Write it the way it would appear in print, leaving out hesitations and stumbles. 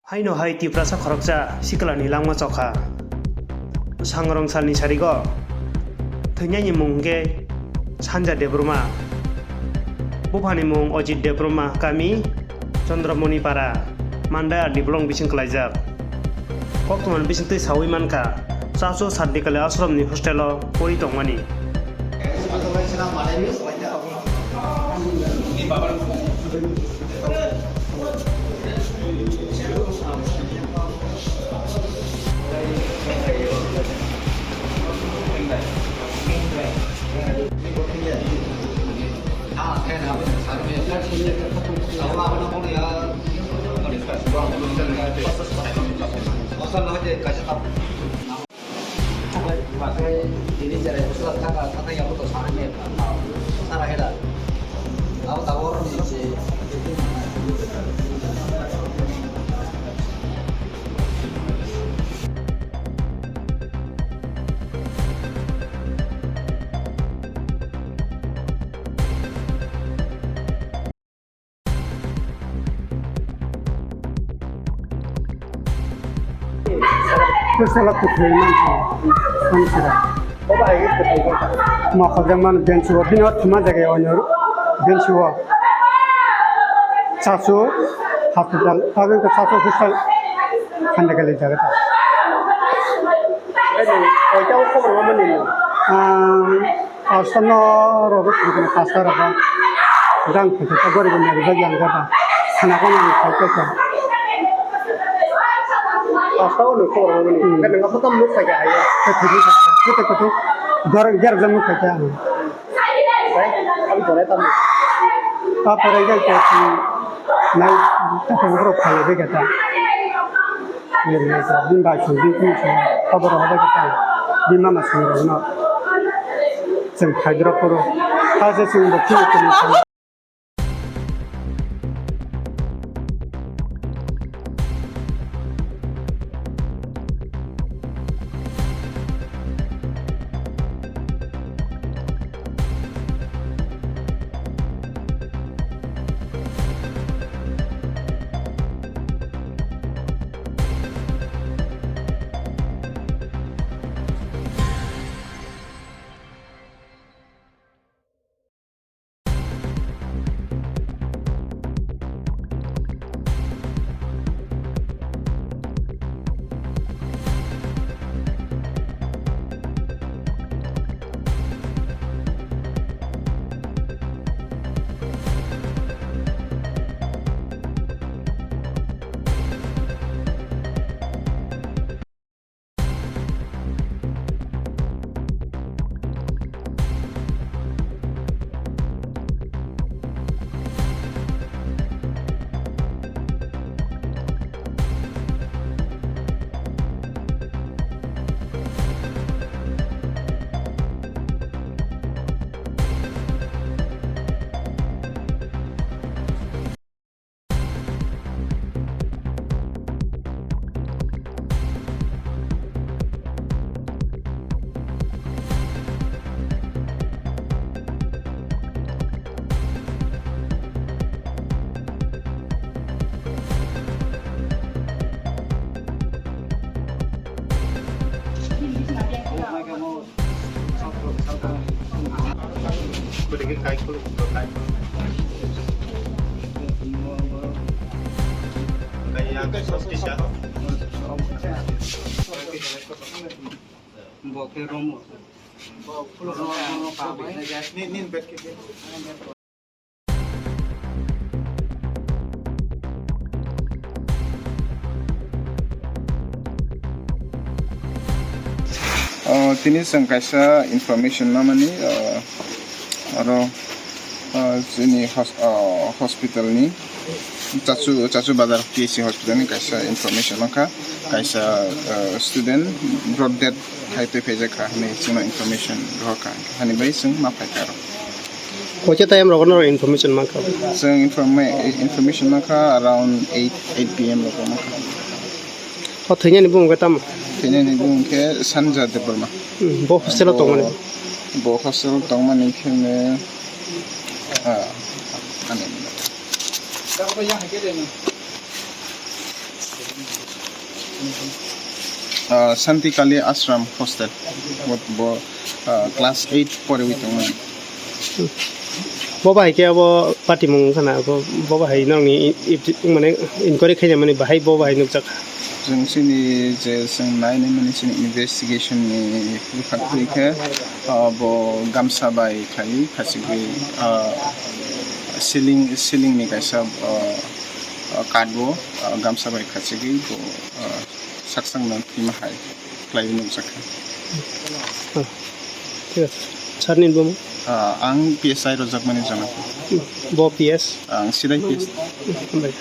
Haino hai ti prasa khorokja siklani langma chokha sangrong salni sarigo thonyani mungge sanja debruma bufani mung Ojit Debruma kami Chandramoni para mandaya diblong bising kelaijak koktuman bising tui sawi manka saso sadikale ashramni hostelo pori tongmani Salah kutaiman samsara. Maka zaman bensuwa binat cuma jaga onyor bensuwa. Sasu hospital, tapi ke sasu hospital anda kali jaga ta. Kau kau berapa ni? Asana robot bukan pasar apa. Sedang kita kabar dengan bagi yang kata. Anak orang yang kata. Asal ni kau berapa ni? Kan enggak betul muka saja ayah. Kita jar jamu kerja. Kami boleh tahu. Apa lagi tu? Naik kita berapa kali kita. Ini bimba cuci cuci. Kabar apa kita? Bimba masih orang. Sem hydro poro. Hasil sumber kita. Sedikit kain kulit, kayak sos kisah. Nin bed kita. Tini sengkaisa information nama ni aro sini hospital ni cacu bazar PSC hospital ni kaisa information maka kaisa student drop dead kaipe peja ka ni sino information roka hani bai sung mapai karo Kocha time rokono information maka. sung information maka around 8 PM loko maka Oh thanya ni bung katam. kene ni bung ke sanja de berma Bo hostel tong mane. bo hostel tong mane kene ane Santikali Ashram Hostel. Bo class 8 pore witong. bo bahai ke abo party mung kana bo bahai nang ni mane inquiry khanya mane bahai bo bahai nuk jaka जों सिनि जे जों नायनो माने सिनि इनभेस्टिगेशन नि रिफाक्टरि के बो गामसा बाय खालि खासिगै सिलिं नि गायसा काटबो गामसा बाय खासिगै बो साकसां न फिमा हाय क्लाइ नु जाखा ঠিক আছে ছারনিন বম आं PSI रजाक माने जाना bo ps आं सिदाय PS बाय